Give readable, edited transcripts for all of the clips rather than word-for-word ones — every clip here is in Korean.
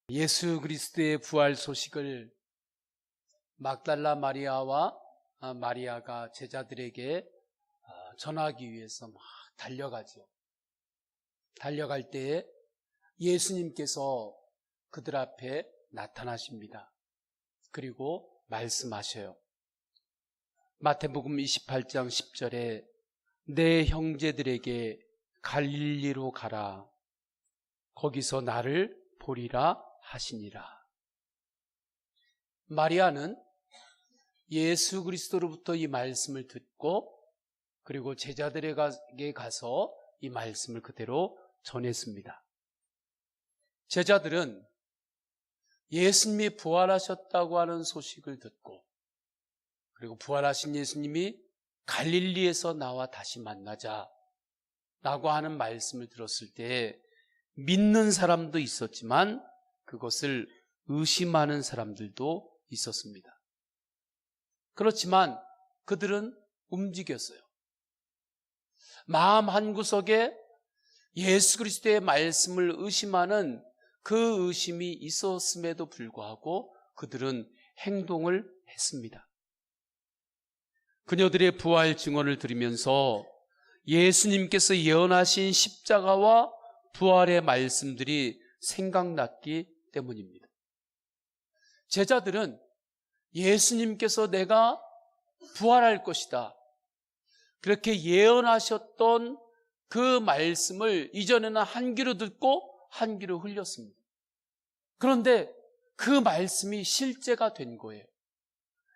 예수 그리스도의 부활 소식을 막달라 마리아와 마리아가 제자들에게 전하기 위해서 막 달려가죠. 달려갈 때에 예수님께서 그들 앞에 나타나십니다. 그리고 말씀하셔요. 마태복음 28장 10절에 내 형제들에게 갈릴리로 가라. 거기서 나를 보리라 하시니라. 마리아는 예수 그리스도로부터 이 말씀을 듣고 그리고 제자들에게 가서 이 말씀을 그대로 전했습니다. 제자들은 예수님이 부활하셨다고 하는 소식을 듣고 그리고 부활하신 예수님이 갈릴리에서 나와 다시 만나자 라고 하는 말씀을 들었을 때 믿는 사람도 있었지만 그것을 의심하는 사람들도 있었습니다. 그렇지만 그들은 움직였어요. 마음 한구석에 예수 그리스도의 말씀을 의심하는 그 의심이 있었음에도 불구하고 그들은 행동을 했습니다. 그녀들의 부활 증언을 들으면서 예수님께서 예언하신 십자가와 부활의 말씀들이 생각났기 때문입니다. 제자들은 예수님께서 내가 부활할 것이다, 그렇게 예언하셨던 그 말씀을 이전에는 한 귀로 듣고 한 귀로 흘렸습니다. 그런데 그 말씀이 실제가 된 거예요.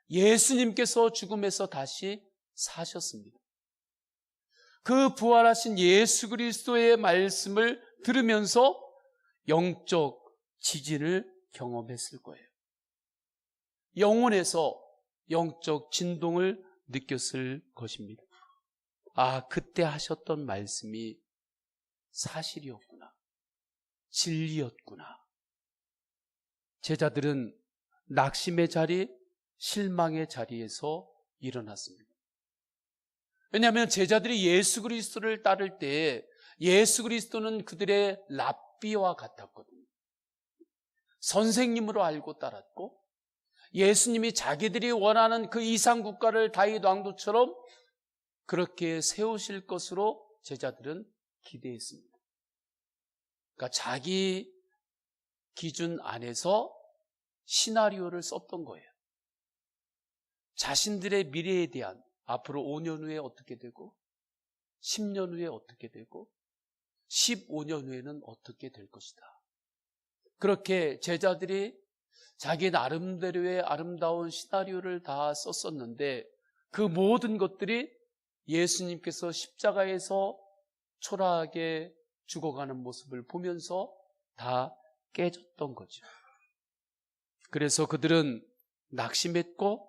예수님께서 죽음에서 다시 사셨습니다. 그 부활하신 예수 그리스도의 말씀을 들으면서 영적 지진을 경험했을 거예요. 영혼에서 영적 진동을 느꼈을 것입니다. 아, 그때 하셨던 말씀이 사실이었구나, 진리였구나. 제자들은 낙심의 자리, 실망의 자리에서 일어났습니다. 왜냐하면 제자들이 예수 그리스도를 따를 때 예수 그리스도는 그들의 랍비와 같았거든요. 선생님으로 알고 따랐고 예수님이 자기들이 원하는 그 이상 국가를 다윗 왕도처럼 그렇게 세우실 것으로 제자들은 기대했습니다. 그러니까 자기 기준 안에서 시나리오를 썼던 거예요. 자신들의 미래에 대한, 앞으로 5년 후에 어떻게 되고 10년 후에 어떻게 되고 15년 후에는 어떻게 될 것이다. 그렇게 제자들이 자기 나름대로의 아름다운 시나리오를 다 썼었는데 그 모든 것들이 예수님께서 십자가에서 초라하게 죽어가는 모습을 보면서 다 깨졌던 거죠. 그래서 그들은 낙심했고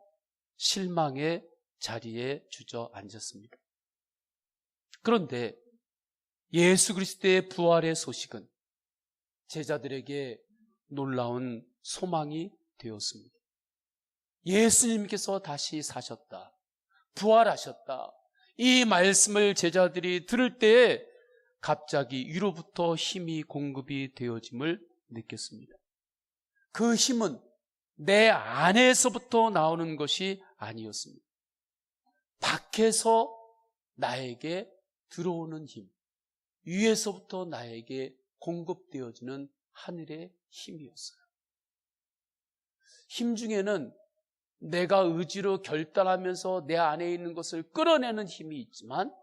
실망의 자리에 주저앉았습니다. 그런데 예수 그리스도의 부활의 소식은 제자들에게 놀라운 소망이 되었습니다. 예수님께서 다시 사셨다, 부활하셨다, 이 말씀을 제자들이 들을 때에 갑자기 위로부터 힘이 공급이 되어짐을 느꼈습니다. 그 힘은 내 안에서부터 나오는 것이 아니었습니다. 밖에서 나에게 들어오는 힘, 위에서부터 나에게 공급되어지는 하늘의 힘이었어요. 힘 중에는 내가 의지로 결단하면서 내 안에 있는 것을 끌어내는 힘이 있지만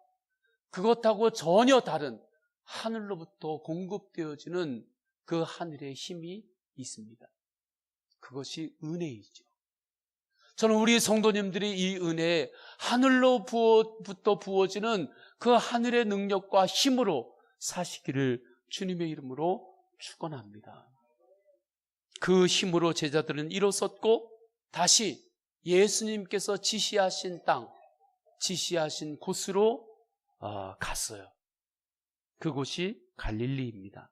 그것하고 전혀 다른 하늘로부터 공급되어지는 그 하늘의 힘이 있습니다. 그것이 은혜이죠. 저는 우리 성도님들이 이 은혜에 하늘로부터 부어지는 그 하늘의 능력과 힘으로 사시기를 주님의 이름으로 축원합니다. 그 힘으로 제자들은 일어섰고 다시 예수님께서 지시하신 땅, 지시하신 곳으로 갔어요. 그곳이 갈릴리입니다.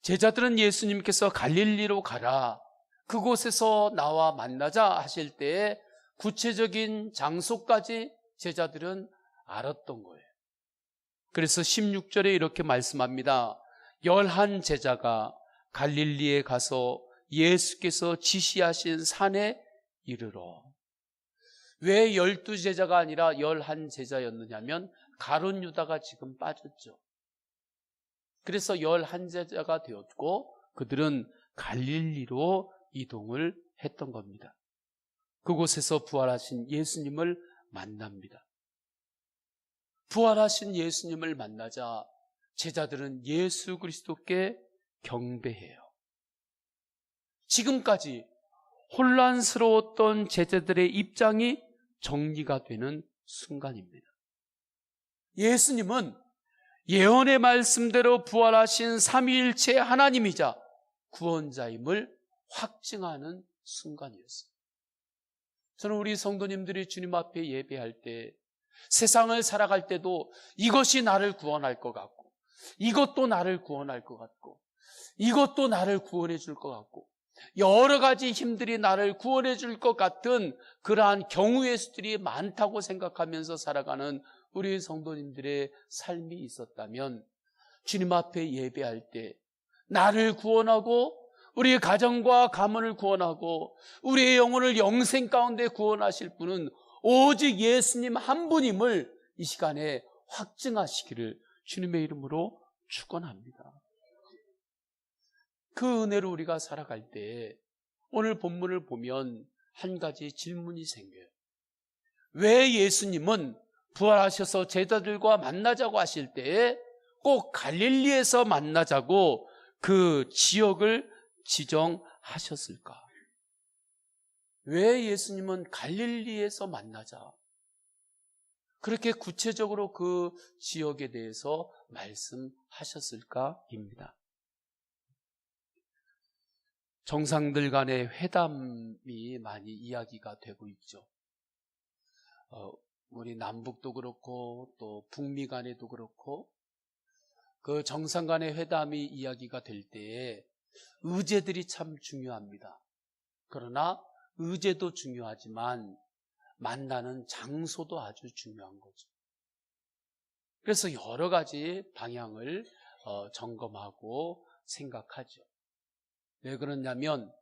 제자들은 예수님께서 갈릴리로 가라, 그곳에서 나와 만나자 하실 때에 구체적인 장소까지 제자들은 알았던 거예요. 그래서 16절에 이렇게 말씀합니다. 11 제자가 갈릴리에 가서 예수께서 지시하신 산에 이르러. 왜 12제자가 아니라 11제자였느냐면 가룟 유다가 지금 빠졌죠. 그래서 11제자가 되었고 그들은 갈릴리로 이동을 했던 겁니다. 그곳에서 부활하신 예수님을 만납니다. 부활하신 예수님을 만나자 제자들은 예수 그리스도께 경배해요. 지금까지 혼란스러웠던 제자들의 입장이 정리가 되는 순간입니다. 예수님은 예언의 말씀대로 부활하신 삼위일체 하나님이자 구원자임을 확증하는 순간이었어요. 저는 우리 성도님들이 주님 앞에 예배할 때, 세상을 살아갈 때도 이것이 나를 구원할 것 같고, 이것도 나를 구원할 것 같고, 이것도 나를 구원해 줄 것 같고, 여러 가지 힘들이 나를 구원해 줄 것 같은 그러한 경우의 수들이 많다고 생각하면서 살아가는 우리 성도님들의 삶이 있었다면, 주님 앞에 예배할 때 나를 구원하고 우리의 가정과 가문을 구원하고 우리의 영혼을 영생 가운데 구원하실 분은 오직 예수님 한 분임을 이 시간에 확증하시기를 주님의 이름으로 축원합니다. 그 은혜로 우리가 살아갈 때 오늘 본문을 보면 한 가지 질문이 생겨요. 왜 예수님은 부활하셔서 제자들과 만나자고 하실 때 꼭 갈릴리에서 만나자고 그 지역을 지정하셨을까? 왜 예수님은 갈릴리에서 만나자? 그렇게 구체적으로 그 지역에 대해서 말씀하셨을까입니다. 정상들 간의 회담이 많이 이야기가 되고 있죠. 우리 남북도 그렇고 또 북미 간에도 그렇고 그 정상 간의 회담이 이야기가 될 때에 의제들이 참 중요합니다. 그러나 의제도 중요하지만 만나는 장소도 아주 중요한 거죠. 그래서 여러 가지 방향을 점검하고 생각하죠. 왜 그러냐면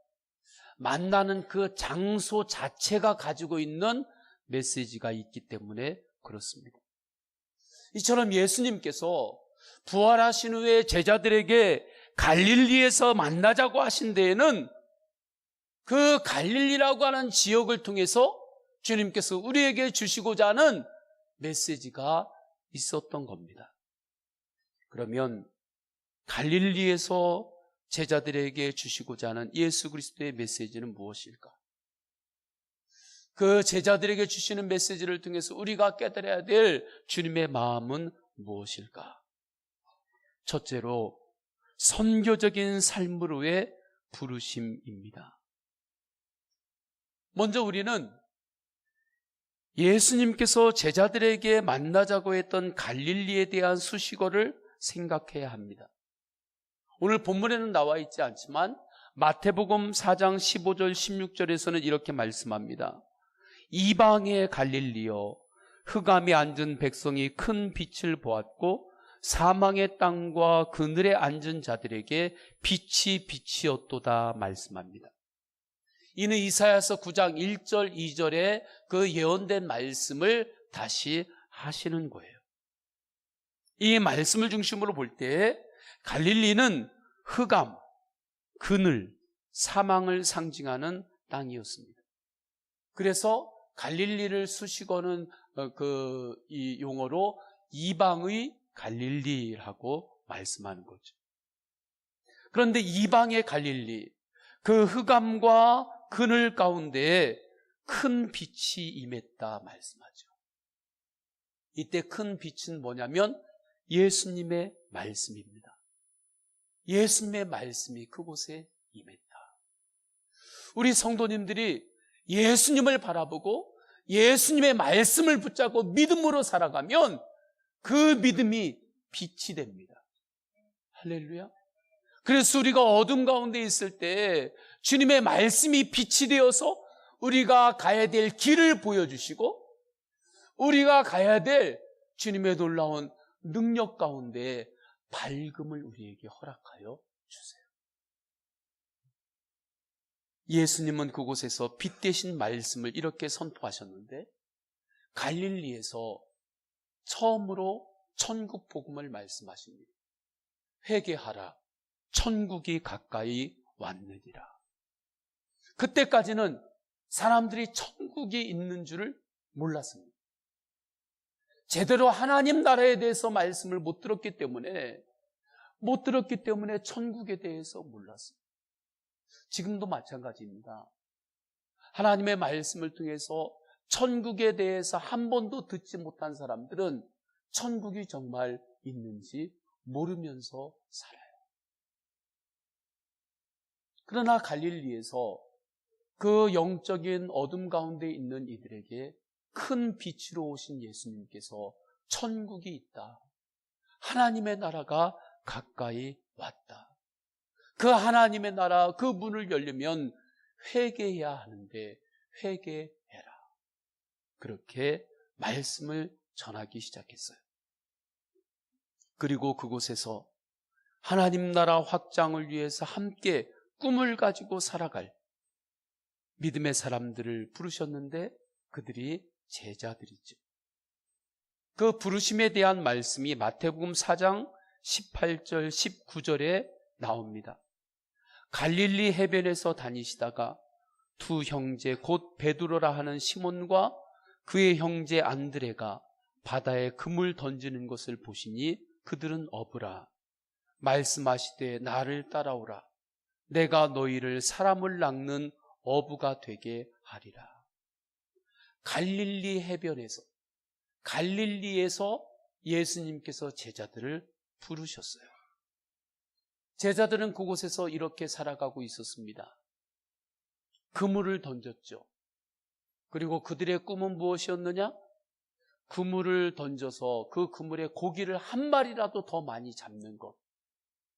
만나는 그 장소 자체가 가지고 있는 메시지가 있기 때문에 그렇습니다. 이처럼 예수님께서 부활하신 후에 제자들에게 갈릴리에서 만나자고 하신 데에는 그 갈릴리라고 하는 지역을 통해서 주님께서 우리에게 주시고자 하는 메시지가 있었던 겁니다. 그러면 갈릴리에서 제자들에게 주시고자 하는 예수 그리스도의 메시지는 무엇일까? 그 제자들에게 주시는 메시지를 통해서 우리가 깨달아야 될 주님의 마음은 무엇일까? 첫째로 선교적인 삶으로의 부르심입니다. 먼저 우리는 예수님께서 제자들에게 만나자고 했던 갈릴리에 대한 수식어를 생각해야 합니다. 오늘 본문에는 나와 있지 않지만 마태복음 4장 15절 16절에서는 이렇게 말씀합니다. 이방의 갈릴리여, 흑암에 앉은 백성이 큰 빛을 보았고 사망의 땅과 그늘에 앉은 자들에게 빛이 빛이었도다 말씀합니다. 이는 이사야서 9장 1절 2절에 그 예언된 말씀을 다시 하시는 거예요. 이 말씀을 중심으로 볼 때 갈릴리는 흑암, 그늘, 사망을 상징하는 땅이었습니다. 그래서 갈릴리를 수식어는 이 용어로 이방의 갈릴리라고 말씀하는 거죠. 그런데 이방의 갈릴리, 그 흑암과 그늘 가운데에 큰 빛이 임했다 말씀하죠. 이때 큰 빛은 뭐냐면 예수님의 말씀입니다. 예수님의 말씀이 그곳에 임했다. 우리 성도님들이 예수님을 바라보고 예수님의 말씀을 붙잡고 믿음으로 살아가면 그 믿음이 빛이 됩니다. 할렐루야. 그래서 우리가 어둠 가운데 있을 때 주님의 말씀이 빛이 되어서 우리가 가야 될 길을 보여주시고 우리가 가야 될 주님의 놀라운 능력 가운데 밝음을 우리에게 허락하여 주세요. 예수님은 그곳에서 빛 대신 말씀을 이렇게 선포하셨는데, 갈릴리에서 처음으로 천국 복음을 말씀하십니다. 회개하라, 천국이 가까이 왔느니라. 그때까지는 사람들이 천국이 있는 줄을 몰랐습니다. 제대로 하나님 나라에 대해서 말씀을 못 들었기 때문에 천국에 대해서 몰랐습니다. 지금도 마찬가지입니다. 하나님의 말씀을 통해서 천국에 대해서 한 번도 듣지 못한 사람들은 천국이 정말 있는지 모르면서 살아요. 그러나 갈릴리에서 그 영적인 어둠 가운데 있는 이들에게 큰 빛으로 오신 예수님께서 천국이 있다, 하나님의 나라가 가까이 왔다, 그 하나님의 나라 그 문을 열려면 회개해야 하는데 회개해라, 그렇게 말씀을 전하기 시작했어요. 그리고 그곳에서 하나님 나라 확장을 위해서 함께 꿈을 가지고 살아갈 믿음의 사람들을 부르셨는데 그들이 제자들이죠. 그 부르심에 대한 말씀이 마태복음 4장 18절 19절에 나옵니다. 갈릴리 해변에서 다니시다가 두 형제 곧 베드로라 하는 시몬과 그의 형제 안드레가 바다에 그물 던지는 것을 보시니 그들은 어부라. 말씀하시되 나를 따라오라. 내가 너희를 사람을 낚는 어부가 되게 하리라. 갈릴리 해변에서, 갈릴리에서 예수님께서 제자들을 부르셨어요. 제자들은 그곳에서 이렇게 살아가고 있었습니다. 그물을 던졌죠. 그리고 그들의 꿈은 무엇이었느냐? 그물을 던져서 그 그물에 고기를 한 마리라도 더 많이 잡는 것.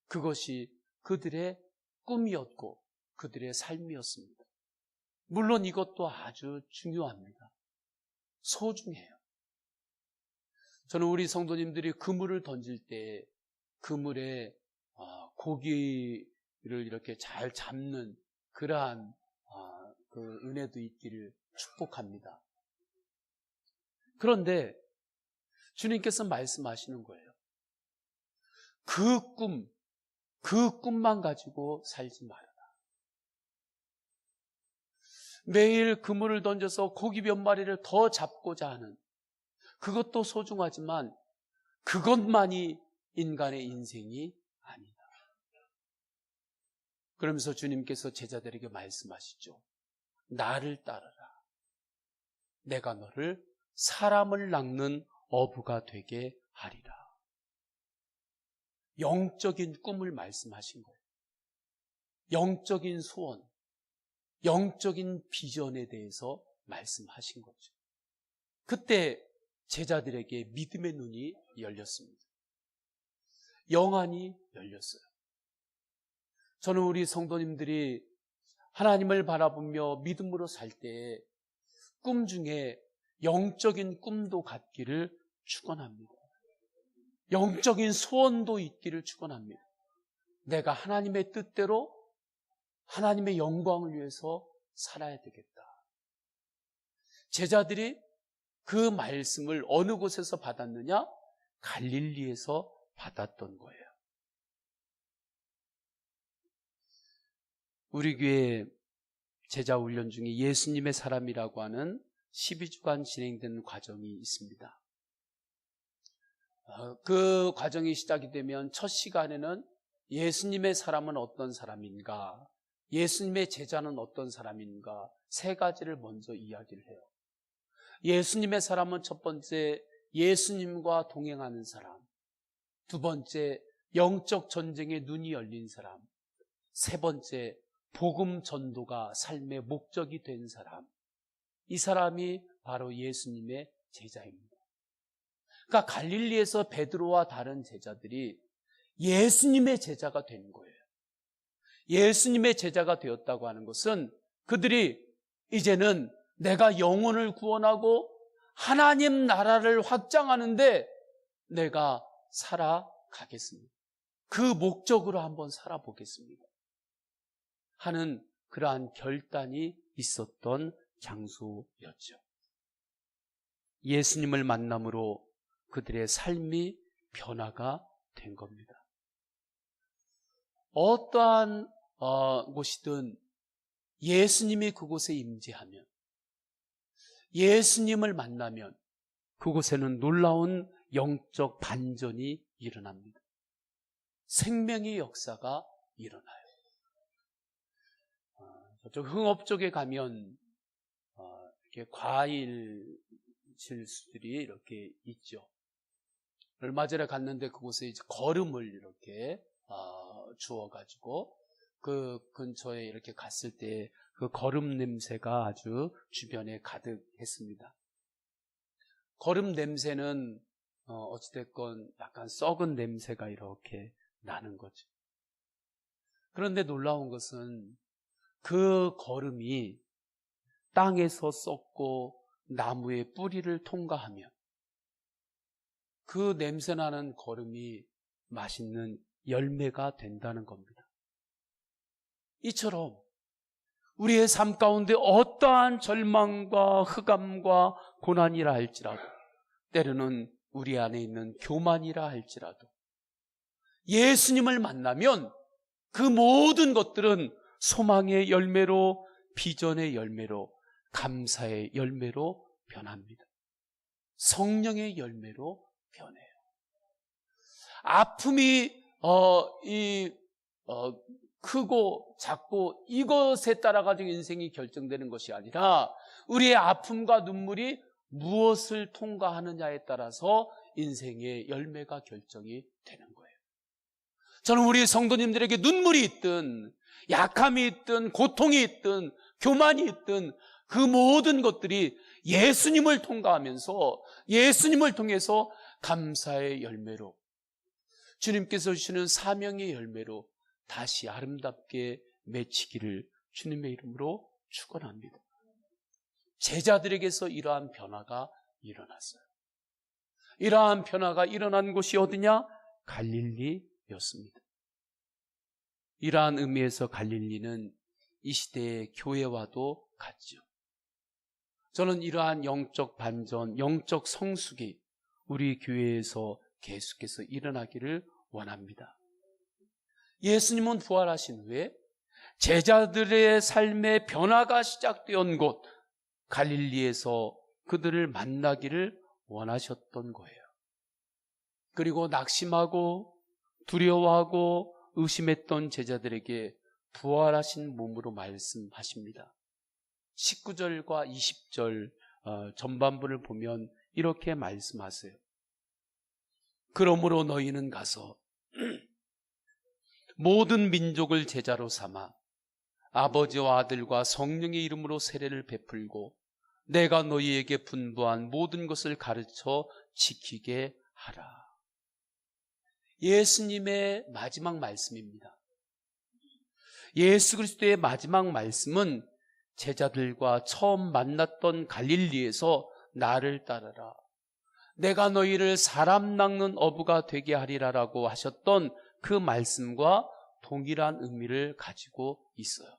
그것이 그들의 꿈이었고 그들의 삶이었습니다. 물론 이것도 아주 중요합니다. 소중해요. 저는 우리 성도님들이 그물을 던질 때 그물에 고기를 이렇게 잘 잡는 그러한 그 은혜도 있기를 축복합니다. 그런데 주님께서 말씀하시는 거예요. 그 꿈만 가지고 살지 말아라. 매일 그물을 던져서 고기 몇 마리를 더 잡고자 하는 그것도 소중하지만 그것만이 인간의 인생이 아니다. 그러면서 주님께서 제자들에게 말씀하시죠. 나를 따르라. 내가 너를 사람을 낚는 어부가 되게 하리라. 영적인 꿈을 말씀하신 거예요. 영적인 소원, 영적인 비전에 대해서 말씀하신 거죠. 그때 제자들에게 믿음의 눈이 열렸습니다. 영안이 열렸어요. 저는 우리 성도님들이 하나님을 바라보며 믿음으로 살 때 꿈 중에 영적인 꿈도 갖기를 축원합니다. 영적인 소원도 있기를 축원합니다. 내가 하나님의 뜻대로 하나님의 영광을 위해서 살아야 되겠다. 제자들이 그 말씀을 어느 곳에서 받았느냐? 갈릴리에서 받았던 거예요. 우리 교회 제자 훈련 중에 예수님의 사람이라고 하는 12주간 진행되는 과정이 있습니다. 그 과정이 시작이 되면 첫 시간에는 예수님의 사람은 어떤 사람인가, 예수님의 제자는 어떤 사람인가, 세 가지를 먼저 이야기를 해요. 예수님의 사람은 첫 번째, 예수님과 동행하는 사람. 두 번째, 영적 전쟁에 눈이 열린 사람. 세 번째, 복음 전도가 삶의 목적이 된 사람. 이 사람이 바로 예수님의 제자입니다. 그러니까 갈릴리에서 베드로와 다른 제자들이 예수님의 제자가 된 거예요. 예수님의 제자가 되었다고 하는 것은 그들이 이제는 내가 영혼을 구원하고 하나님 나라를 확장하는데 내가 살아가겠습니다. 그 목적으로 한번 살아보겠습니다 하는 그러한 결단이 있었던 장소였죠. 예수님을 만남으로 그들의 삶이 변화가 된 겁니다. 어떠한 곳이든 예수님이 그곳에 임재하면, 예수님을 만나면 그곳에는 놀라운 영적 반전이 일어납니다. 생명의 역사가 일어나요. 저쪽 흥업 쪽에 가면 이렇게 과일 질수들이 이렇게 있죠. 얼마 전에 갔는데 그곳에 이제 거름을 이렇게 주워가지고 그 근처에 이렇게 갔을 때 그 거름 냄새가 아주 주변에 가득했습니다. 거름 냄새는 어찌됐건 약간 썩은 냄새가 이렇게 나는 거죠. 그런데 놀라운 것은 그 거름이 땅에서 썩고 나무의 뿌리를 통과하면 그 냄새나는 거름이 맛있는 열매가 된다는 겁니다. 이처럼 우리의 삶 가운데 어떠한 절망과 흑암과 고난이라 할지라도, 때로는 우리 안에 있는 교만이라 할지라도 예수님을 만나면 그 모든 것들은 소망의 열매로, 비전의 열매로, 감사의 열매로 변합니다. 성령의 열매로 변해요. 아픔이 크고 작고 이것에 따라 가지고 인생이 결정되는 것이 아니라 우리의 아픔과 눈물이 무엇을 통과하느냐에 따라서 인생의 열매가 결정이 되는 거예요. 저는 우리 성도님들에게 눈물이 있든 약함이 있든 고통이 있든 교만이 있든 그 모든 것들이 예수님을 통과하면서 예수님을 통해서 감사의 열매로, 주님께서 주시는 사명의 열매로 다시 아름답게 맺히기를 주님의 이름으로 축원합니다. 제자들에게서 이러한 변화가 일어났어요. 이러한 변화가 일어난 곳이 어디냐? 갈릴리였습니다. 이러한 의미에서 갈릴리는 이 시대의 교회와도 같죠. 저는 이러한 영적 반전, 영적 성숙이 우리 교회에서 계속해서 일어나기를 원합니다. 예수님은 부활하신 후에 제자들의 삶의 변화가 시작된 곳 갈릴리에서 그들을 만나기를 원하셨던 거예요. 그리고 낙심하고 두려워하고 의심했던 제자들에게 부활하신 몸으로 말씀하십니다. 19절과 20절 전반부를 보면 이렇게 말씀하세요. 그러므로 너희는 가서 모든 민족을 제자로 삼아 아버지와 아들과 성령의 이름으로 세례를 베풀고 내가 너희에게 분부한 모든 것을 가르쳐 지키게 하라. 예수님의 마지막 말씀입니다. 예수 그리스도의 마지막 말씀은 제자들과 처음 만났던 갈릴리에서 나를 따르라, 내가 너희를 사람 낚는 어부가 되게 하리라라고 하셨던 그 말씀과 동일한 의미를 가지고 있어요.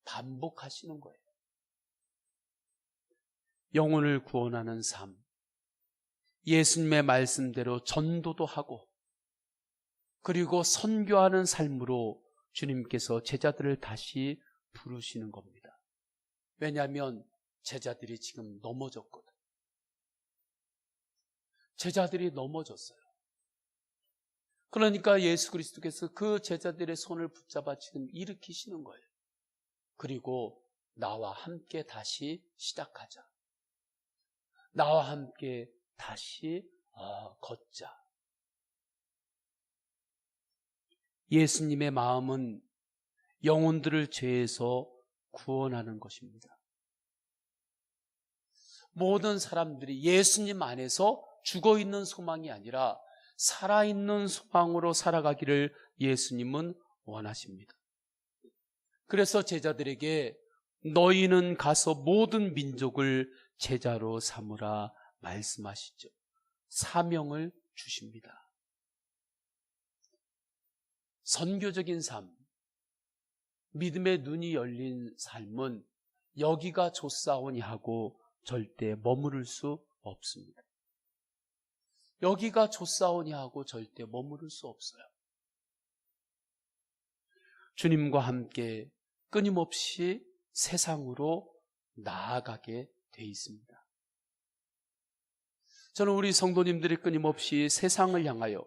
반복하시는 거예요. 영혼을 구원하는 삶, 예수님의 말씀대로 전도도 하고 그리고 선교하는 삶으로 주님께서 제자들을 다시 부르시는 겁니다. 왜냐하면 제자들이 지금 넘어졌거든. 제자들이 넘어졌어요. 그러니까 예수 그리스도께서 그 제자들의 손을 붙잡아 지금 일으키시는 거예요. 그리고 나와 함께 다시 시작하자. 나와 함께 다시 걷자. 예수님의 마음은 영혼들을 죄에서 구원하는 것입니다. 모든 사람들이 예수님 안에서 죽어있는 소망이 아니라 살아있는 소망으로 살아가기를 예수님은 원하십니다. 그래서 제자들에게 너희는 가서 모든 민족을 제자로 삼으라 말씀하시죠. 사명을 주십니다. . 。 선교적인 삶, 믿음의 눈이 열린 삶은 여기가 좋사오니 하고 절대 머무를 수 없습니다. 여기가 좋사오니 하고 절대 머무를 수 없어요. 주님과 함께 끊임없이 세상으로 나아가게 돼 있습니다. 저는 우리 성도님들이 끊임없이 세상을 향하여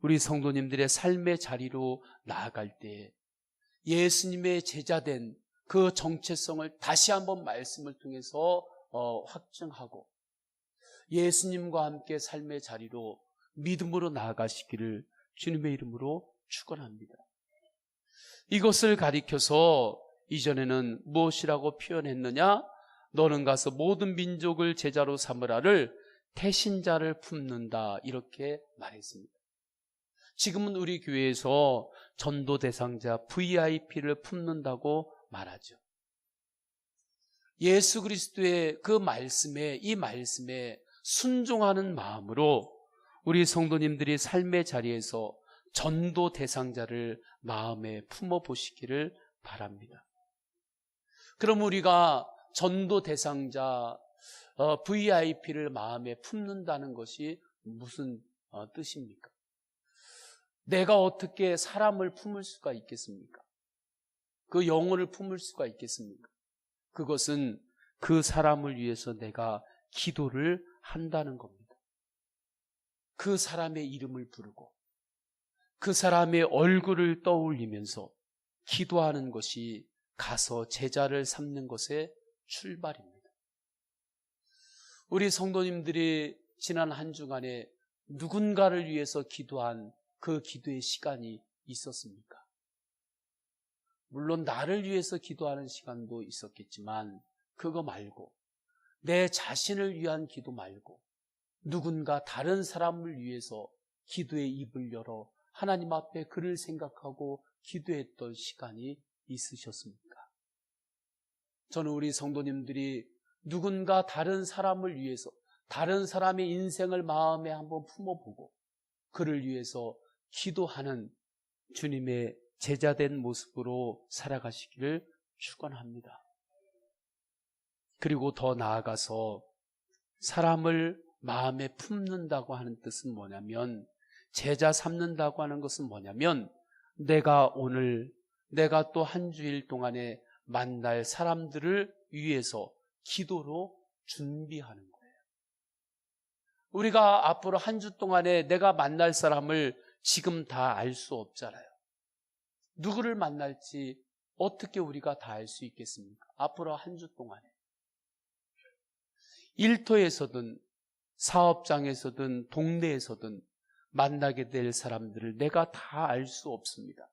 우리 성도님들의 삶의 자리로 나아갈 때 예수님의 제자된 그 정체성을 다시 한번 말씀을 통해서 확증하고 예수님과 함께 삶의 자리로 믿음으로 나아가시기를 주님의 이름으로 축원합니다. 이것을 가리켜서 이전에는 무엇이라고 표현했느냐? 너는 가서 모든 민족을 제자로 삼으라를 태신자를 품는다, 이렇게 말했습니다. 지금은 우리 교회에서 전도 대상자 VIP를 품는다고 말하죠. 예수 그리스도의 그 말씀에, 이 말씀에 순종하는 마음으로 우리 성도님들이 삶의 자리에서 전도 대상자를 마음에 품어보시기를 바랍니다. 그럼 우리가 전도 대상자 VIP를 마음에 품는다는 것이 무슨 뜻입니까? 내가 어떻게 사람을 품을 수가 있겠습니까? 그 영혼을 품을 수가 있겠습니까? 그것은 그 사람을 위해서 내가 기도를 한다는 겁니다. 그 사람의 이름을 부르고 그 사람의 얼굴을 떠올리면서 기도하는 것이 가서 제자를 삼는 것의 출발입니다. 우리 성도님들이 지난 한 주간에 누군가를 위해서 기도한 그 기도의 시간이 있었습니까? 물론 나를 위해서 기도하는 시간도 있었겠지만 그거 말고 내 자신을 위한 기도 말고 누군가 다른 사람을 위해서 기도의 입을 열어 하나님 앞에 그를 생각하고 기도했던 시간이 있으셨습니까? 저는 우리 성도님들이 누군가 다른 사람을 위해서 다른 사람의 인생을 마음에 한번 품어보고 그를 위해서 기도하는 주님의 제자된 모습으로 살아가시기를 축원합니다. 그리고 더 나아가서 사람을 마음에 품는다고 하는 뜻은 뭐냐면, 제자 삼는다고 하는 것은 뭐냐면, 내가 오늘, 내가 또 한 주일 동안에 만날 사람들을 위해서 기도로 준비하는 거예요. 우리가 앞으로 한 주 동안에 내가 만날 사람을 지금 다 알 수 없잖아요. 누구를 만날지 어떻게 우리가 다 알 수 있겠습니까? 앞으로 한 주 동안에. 일터에서든 사업장에서든 동네에서든 만나게 될 사람들을 내가 다 알 수 없습니다.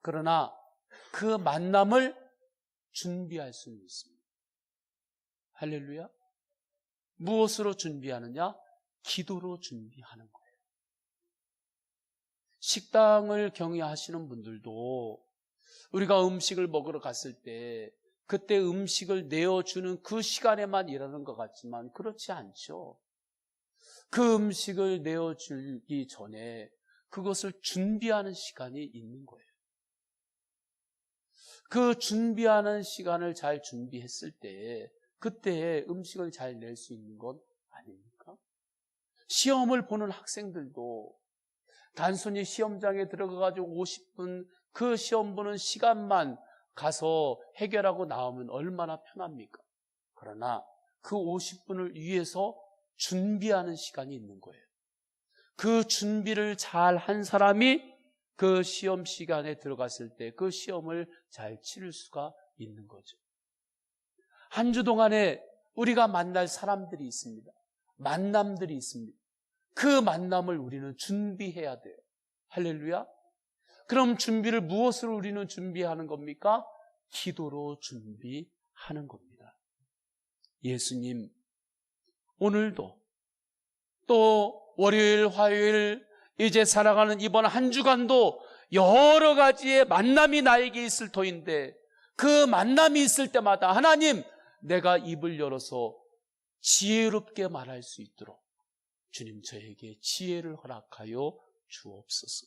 그러나 그 만남을 준비할 수는 있습니다. 할렐루야. 무엇으로 준비하느냐? 기도로 준비하는 거예요. 식당을 경영하시는 분들도 우리가 음식을 먹으러 갔을 때 그때 음식을 내어주는 그 시간에만 일하는 것 같지만 그렇지 않죠. 그 음식을 내어주기 전에 그것을 준비하는 시간이 있는 거예요. 그 준비하는 시간을 잘 준비했을 때 그때 음식을 잘 낼 수 있는 건 아닙니까? 시험을 보는 학생들도 단순히 시험장에 들어가가지고 50분 그 시험 보는 시간만 가서 해결하고 나오면 얼마나 편합니까? 그러나 그 50분을 위해서 준비하는 시간이 있는 거예요. 그 준비를 잘 한 사람이 그 시험 시간에 들어갔을 때 그 시험을 잘 치를 수가 있는 거죠. 한 주 동안에 우리가 만날 사람들이 있습니다. 만남들이 있습니다. 그 만남을 우리는 준비해야 돼요. 할렐루야. 그럼 준비를 무엇으로 우리는 준비하는 겁니까? 기도로 준비하는 겁니다. 예수님, 오늘도 또 월요일, 화요일 이제 살아가는 이번 한 주간도 여러 가지의 만남이 나에게 있을 터인데 그 만남이 있을 때마다 하나님, 내가 입을 열어서 지혜롭게 말할 수 있도록 주님 저에게 지혜를 허락하여 주옵소서.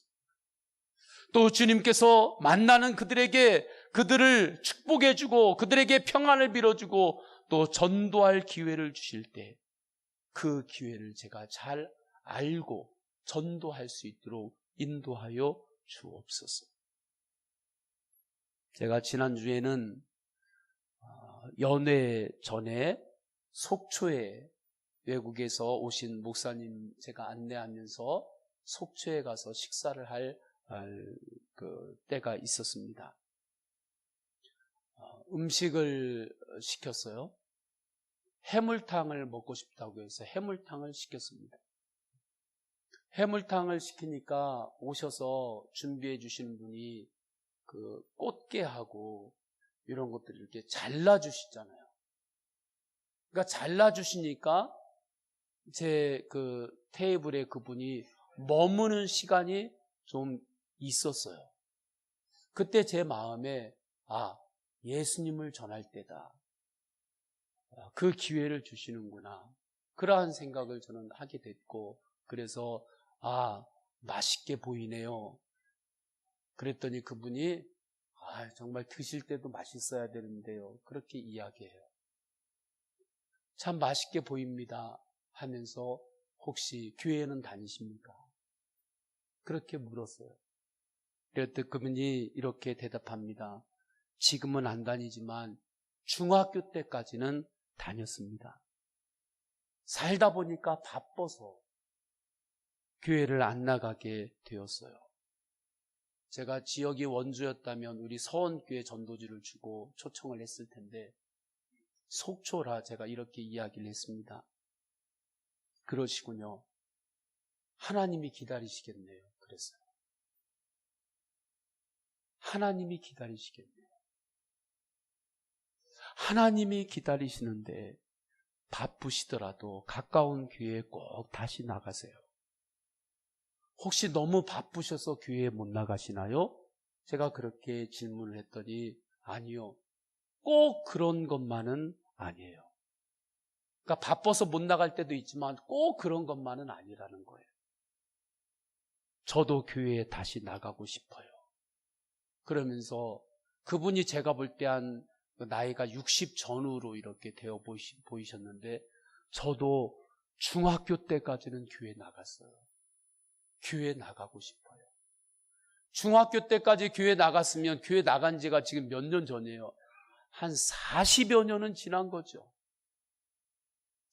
또 주님께서 만나는 그들에게 그들을 축복해주고 그들에게 평안을 빌어주고 또 전도할 기회를 주실 때 그 기회를 제가 잘 알고 전도할 수 있도록 인도하여 주옵소서. 제가 지난주에는 연회 전에 속초에 외국에서 오신 목사님 제가 안내하면서 속초에 가서 식사를 할 그 때가 있었습니다. 음식을 시켰어요. 해물탕을 먹고 싶다고 해서 해물탕을 시켰습니다. 해물탕을 시키니까 오셔서 준비해 주시는 분이 그 꽃게하고 이런 것들을 이렇게 잘라주시잖아요. 그러니까 잘라주시니까 제 그 테이블에 그분이 머무는 시간이 좀 있었어요. 그때 제 마음에 예수님을 전할 때다. 그 기회를 주시는구나. 그러한 생각을 저는 하게 됐고, 그래서 맛있게 보이네요. 그랬더니 그분이 정말 드실 때도 맛있어야 되는데요. 그렇게 이야기해요. 참 맛있게 보입니다 하면서 혹시 교회는 다니십니까? 그렇게 물었어요. 그랬더니 그분이 이렇게 대답합니다. 지금은 안 다니지만 중학교 때까지는 다녔습니다. 살다 보니까 바빠서 교회를 안 나가게 되었어요. 제가 지역이 원주였다면 우리 서원교회 전도지를 주고 초청을 했을 텐데 속초라 제가 이렇게 이야기를 했습니다. 그러시군요. 하나님이 기다리시겠네요. 그랬어요. 하나님이 기다리시겠네요. 하나님이 기다리시는데 바쁘시더라도 가까운 교회에 꼭 다시 나가세요. 혹시 너무 바쁘셔서 교회에 못 나가시나요? 제가 그렇게 질문을 했더니 아니요. 꼭 그런 것만은 아니에요. 그러니까 바빠서 못 나갈 때도 있지만 꼭 그런 것만은 아니라는 거예요. 저도 교회에 다시 나가고 싶어요. 그러면서 그분이 제가 볼 때 한 나이가 60 전후로 이렇게 되어 보이셨는데 저도 중학교 때까지는 교회 나갔어요. 교회 나가고 싶어요. 중학교 때까지 교회 나갔으면 교회 나간 지가 지금 몇 년 전이에요. 한 40여 년은 지난 거죠.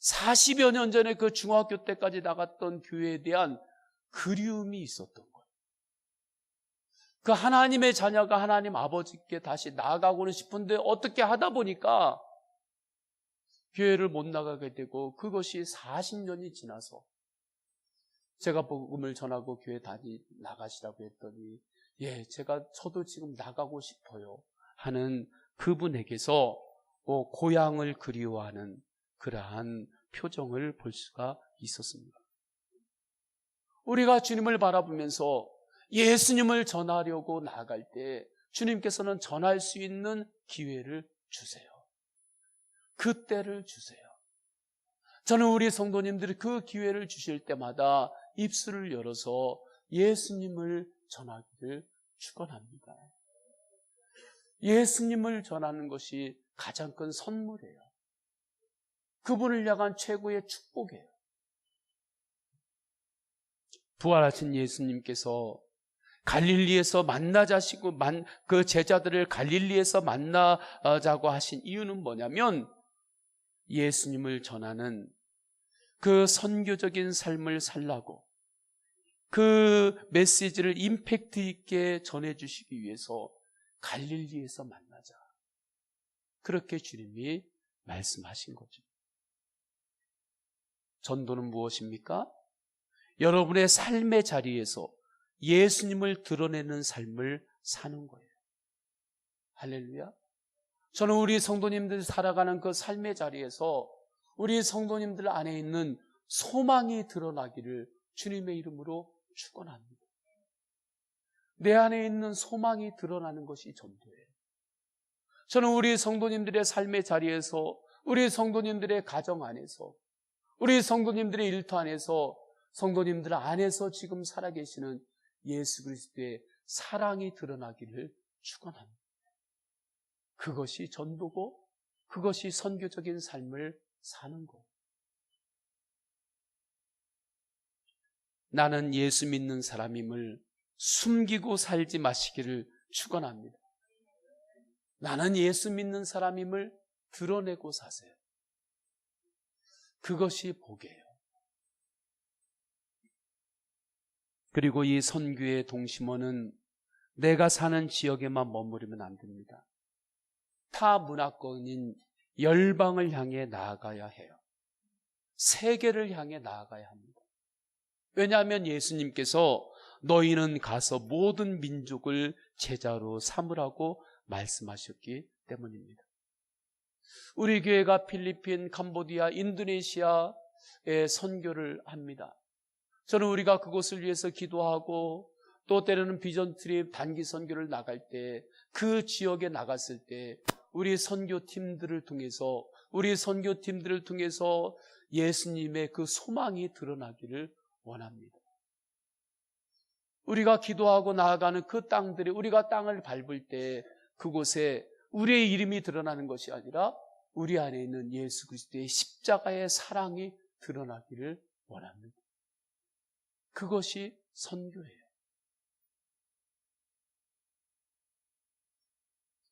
40여 년 전에 그 중학교 때까지 나갔던 교회에 대한 그리움이 있었던 거예요. 그 하나님의 자녀가 하나님 아버지께 다시 나아가고는 싶은데 어떻게 하다 보니까 교회를 못 나가게 되고 그것이 40년이 지나서 제가 복음을 전하고 교회 나가시라고 했더니 저도 지금 나가고 싶어요 하는 그분에게서 고향을 그리워하는 그러한 표정을 볼 수가 있었습니다. 우리가 주님을 바라보면서 예수님을 전하려고 나아갈 때 주님께서는 전할 수 있는 기회를 주세요. 그 때를 주세요. 저는 우리 성도님들이 그 기회를 주실 때마다 입술을 열어서 예수님을 전하기를 축원합니다. 예수님을 전하는 것이 가장 큰 선물이에요. 그분을 향한 최고의 축복이에요. 부활하신 예수님께서 갈릴리에서 만나자시고 그 제자들을 갈릴리에서 만나자고 하신 이유는 뭐냐면 예수님을 전하는 그 선교적인 삶을 살라고 그 메시지를 임팩트 있게 전해주시기 위해서 갈릴리에서 만나자. 그렇게 주님이 말씀하신 거죠. 전도는 무엇입니까? 여러분의 삶의 자리에서 예수님을 드러내는 삶을 사는 거예요. 할렐루야. 저는 우리 성도님들 살아가는 그 삶의 자리에서 우리 성도님들 안에 있는 소망이 드러나기를 주님의 이름으로 축원합니다. 내 안에 있는 소망이 드러나는 것이 전도예요. 저는 우리 성도님들의 삶의 자리에서 우리 성도님들의 가정 안에서 우리 성도님들의 일터 안에서 성도님들 안에서 지금 살아계시는 예수 그리스도의 사랑이 드러나기를 축원합니다. 그것이 전도고 그것이 선교적인 삶을 사는 것. 나는 예수 믿는 사람임을 숨기고 살지 마시기를 축원합니다. 나는 예수 믿는 사람임을 드러내고 사세요. 그것이 복이에요. 그리고 이 선교의 동심원은 내가 사는 지역에만 머무르면 안 됩니다. 타 문화권인 열방을 향해 나아가야 해요. 세계를 향해 나아가야 합니다. 왜냐하면 예수님께서 너희는 가서 모든 민족을 제자로 삼으라고 말씀하셨기 때문입니다. 우리 교회가 필리핀, 캄보디아, 인도네시아에 선교를 합니다. 저는 우리가 그곳을 위해서 기도하고 또 때로는 비전 트립 단기 선교를 나갈 때 그 지역에 나갔을 때 우리 선교팀들을 통해서 예수님의 그 소망이 드러나기를 원합니다. 우리가 기도하고 나아가는 그 땅들이 우리가 땅을 밟을 때 그곳에 우리의 이름이 드러나는 것이 아니라 우리 안에 있는 예수 그리스도의 십자가의 사랑이 드러나기를 원합니다. 그것이 선교예요.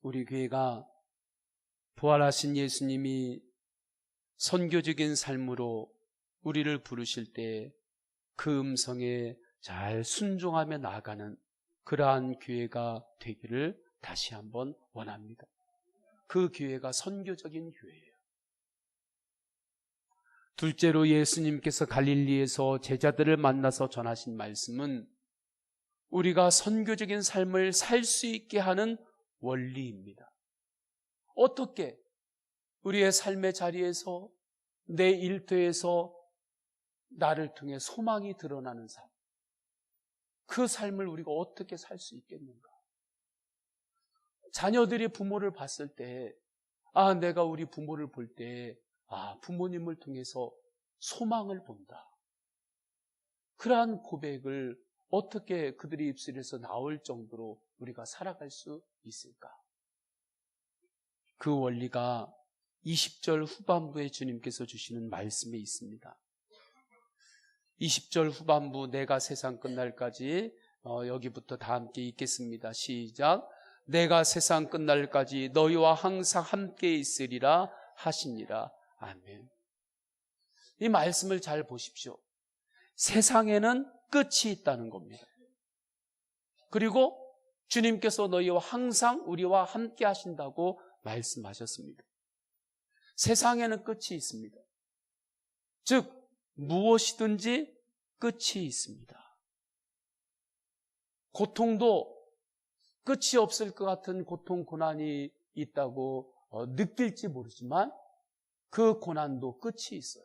우리 교회가 부활하신 예수님이 선교적인 삶으로 우리를 부르실 때 그 음성에 잘 순종하며 나아가는 그러한 교회가 되기를 다시 한번 원합니다. 그 교회가 선교적인 교회예요. 둘째로 예수님께서 갈릴리에서 제자들을 만나서 전하신 말씀은 우리가 선교적인 삶을 살 수 있게 하는 원리입니다. 어떻게 우리의 삶의 자리에서 내 일터에서 나를 통해 소망이 드러나는 삶, 그 삶을 우리가 어떻게 살 수 있겠는가? 자녀들이 부모를 봤을 때 내가 우리 부모를 볼 때 부모님을 통해서 소망을 본다. 그러한 고백을 어떻게 그들의 입술에서 나올 정도로 우리가 살아갈 수 있을까? 그 원리가 20절 후반부에 주님께서 주시는 말씀에 있습니다. 20절 후반부 내가 세상 끝날까지 여기부터 다 함께 읽겠습니다. 시작. 내가 세상 끝날까지 너희와 항상 함께 있으리라 하시니라. 아멘. 이 말씀을 잘 보십시오. 세상에는 끝이 있다는 겁니다. 그리고 주님께서 너희와 항상 우리와 함께 하신다고 말씀하셨습니다. 세상에는 끝이 있습니다. 즉 무엇이든지 끝이 있습니다. 고통도 끝이 없을 것 같은 고통, 고난이 있다고 느낄지 모르지만 그 고난도 끝이 있어요.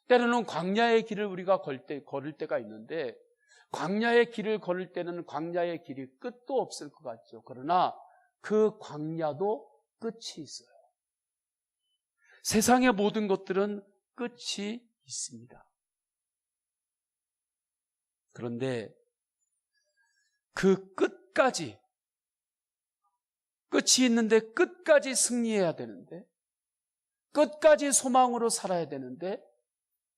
때로는 광야의 길을 우리가 걸을 때가 있는데 광야의 길을 걸을 때는 광야의 길이 끝도 없을 것 같죠. 그러나 그 광야도 끝이 있어요. 세상의 모든 것들은 끝이 있습니다. 그런데 그 끝까지, 끝이 있는데 끝까지 승리해야 되는데, 끝까지 소망으로 살아야 되는데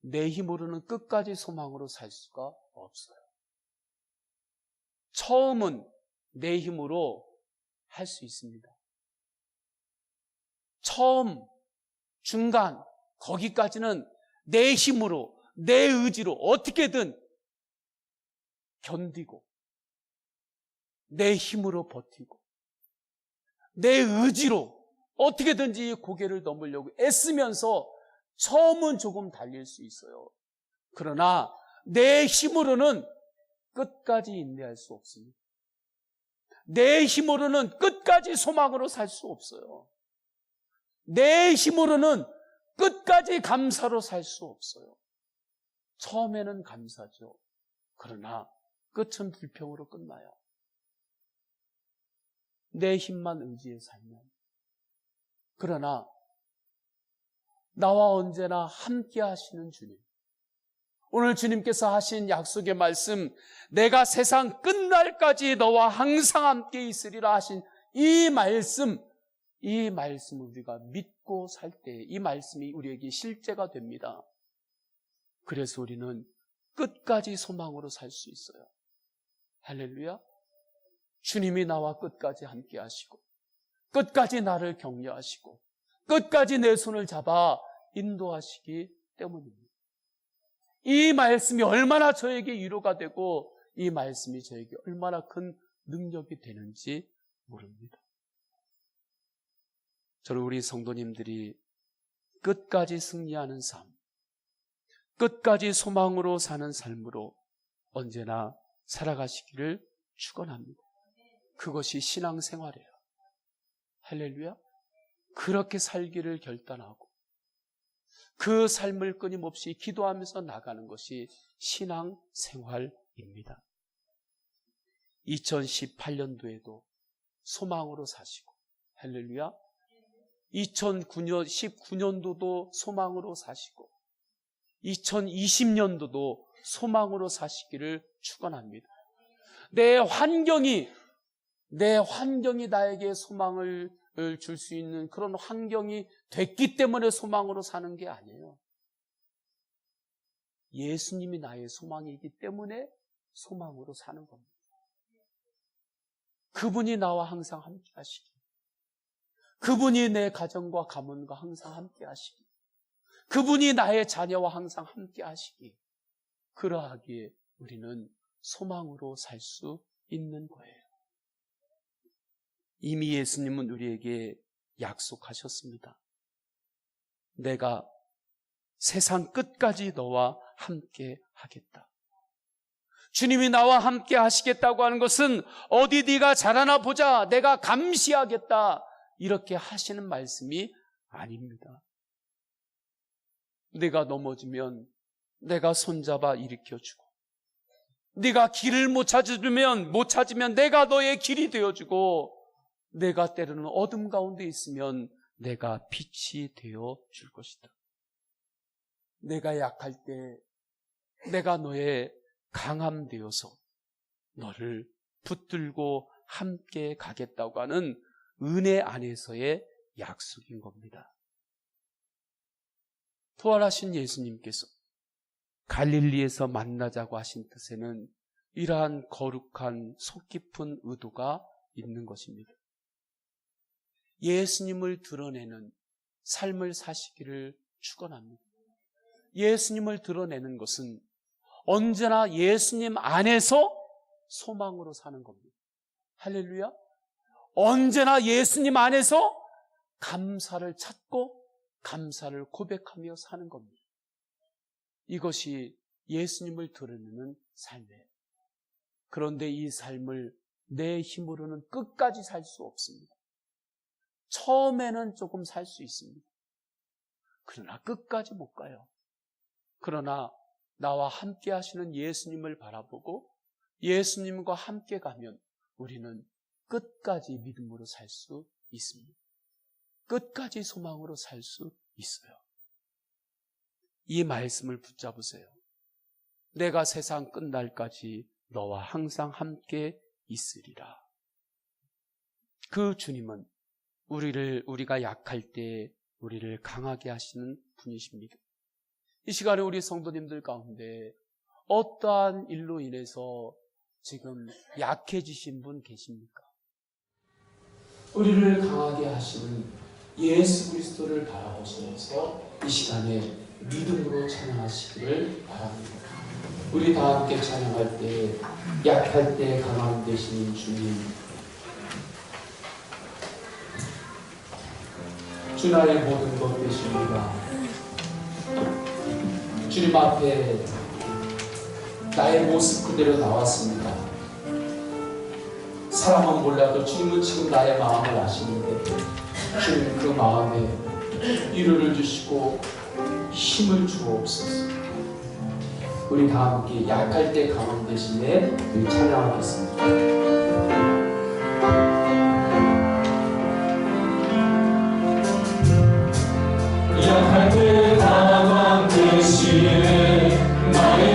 내 힘으로는 끝까지 소망으로 살 수가 없어요. 처음은 내 힘으로 할 수 있습니다. 처음, 중간, 거기까지는 내 힘으로, 내 의지로 어떻게든 견디고, 내 힘으로 버티고, 내 의지로 어떻게든지 고개를 넘으려고 애쓰면서 처음은 조금 달릴 수 있어요. 그러나 내 힘으로는 끝까지 인내할 수 없습니다. 내 힘으로는 끝까지 소망으로 살 수 없어요. 내 힘으로는 끝까지 감사로 살 수 없어요. 처음에는 감사죠. 그러나 끝은 불평으로 끝나요. 내 힘만 의지해 살면. 그러나 나와 언제나 함께 하시는 주님, 오늘 주님께서 하신 약속의 말씀, 내가 세상 끝날까지 너와 항상 함께 있으리라 하신 이 말씀을 우리가 믿고 살 때 이 말씀이 우리에게 실제가 됩니다. 그래서 우리는 끝까지 소망으로 살 수 있어요. 할렐루야. 주님이 나와 끝까지 함께 하시고, 끝까지 나를 격려하시고, 끝까지 내 손을 잡아 인도하시기 때문입니다. 이 말씀이 얼마나 저에게 위로가 되고 이 말씀이 저에게 얼마나 큰 능력이 되는지 모릅니다. 저는 우리 성도님들이 끝까지 승리하는 삶, 끝까지 소망으로 사는 삶으로 언제나 살아가시기를 축원합니다. 그것이 신앙생활이에요. 할렐루야. 그렇게 살기를 결단하고 그 삶을 끊임없이 기도하면서 나가는 것이 신앙생활입니다. 2018년도에도 소망으로 사시고, 할렐루야. 2019년도도 소망으로 사시고, 2020년도도 소망으로 사시기를 축원합니다. 내 환경이 나에게 소망을 줄 수 있는 그런 환경이 됐기 때문에 소망으로 사는 게 아니에요. 예수님이 나의 소망이기 때문에 소망으로 사는 겁니다. 그분이 나와 항상 함께 하시기, 그분이 내 가정과 가문과 항상 함께 하시기, 그분이 나의 자녀와 항상 함께 하시기, 그러하기에 우리는 소망으로 살 수 있는 거예요. 이미 예수님은 우리에게 약속하셨습니다. 내가 세상 끝까지 너와 함께 하겠다. 주님이 나와 함께 하시겠다고 하는 것은 어디 네가 잘하나 보자, 내가 감시하겠다, 이렇게 하시는 말씀이 아닙니다. 네가 넘어지면 내가 손잡아 일으켜주고, 네가 길을 못 찾으면 내가 너의 길이 되어주고, 내가 때로는 어둠 가운데 있으면 내가 빛이 되어 줄 것이다. 내가 약할 때 내가 너의 강함 되어서 너를 붙들고 함께 가겠다고 하는 은혜 안에서의 약속인 겁니다. 부활하신 예수님께서 갈릴리에서 만나자고 하신 뜻에는 이러한 거룩한 속 깊은 의도가 있는 것입니다. 예수님을 드러내는 삶을 사시기를 축원합니다. 예수님을 드러내는 것은 언제나 예수님 안에서 소망으로 사는 겁니다. 할렐루야. 언제나 예수님 안에서 감사를 찾고 감사를 고백하며 사는 겁니다. 이것이 예수님을 드러내는 삶이에요. 그런데 이 삶을 내 힘으로는 끝까지 살 수 없습니다. 처음에는 조금 살 수 있습니다. 그러나 끝까지 못 가요. 그러나 나와 함께 하시는 예수님을 바라보고 예수님과 함께 가면 우리는 끝까지 믿음으로 살 수 있습니다. 끝까지 소망으로 살 수 있어요. 이 말씀을 붙잡으세요. 내가 세상 끝날까지 너와 항상 함께 있으리라. 그 주님은 우리가 약할 때 우리를 강하게 하시는 분이십니다. 이 시간에 우리 성도님들 가운데 어떠한 일로 인해서 지금 약해지신 분 계십니까? 우리를 강하게 하시는 예수 그리스도를 바라보시면서 이 시간에 믿음으로 찬양하시기를 바랍니다. 우리 다 함께 찬양할 때 약할 때 강함 되시는 주님, 주 나의 모든 것 되십니다. 주님 앞에 나의 모습 그대로 나왔습니다. 사람은 몰라도 주님은 지금 나의 마음을 아시는데 주님 그 마음에 위로를 주시고 힘을 주옵소서. 우리 다 함께 약할 때 강함 대신에 찬양하겠습니다. 약할 때 강함 대신에 나의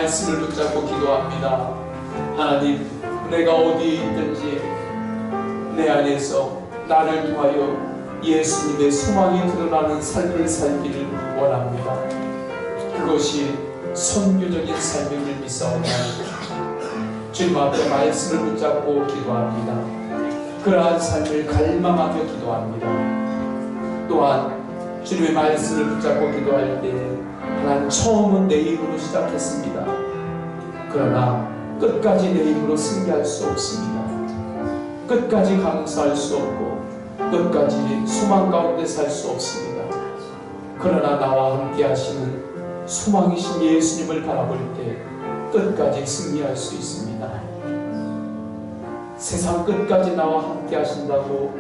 말씀을 붙잡고 기도합니다. 하나님, 내가 어디에 있든지 내 안에서 나를 통하여 예수님의 소망이 드러나는 삶을 살기를 원합니다. 그것이 선교적인 삶임을 믿사오니 주님 앞에 말씀을 붙잡고 기도합니다. 그러한 삶을 갈망하며 기도합니다. 또한 주님의 말씀을 붙잡고 기도할 때 하나님, 처음은 내 힘으로 시작했습니다. 그러나 끝까지 내 힘으로 승리할 수 없습니다. 끝까지 감사할 수 없고 끝까지 소망 가운데 살 수 없습니다. 그러나 나와 함께 하시는 소망이신 예수님을 바라볼 때 끝까지 승리할 수 있습니다. 세상 끝까지 나와 함께 하신다고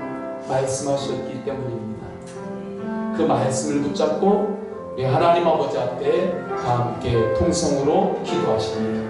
말씀하셨기 때문입니다. 그 말씀을 붙잡고 우리 하나님 아버지 앞에 다 함께 통성으로 기도하십니다.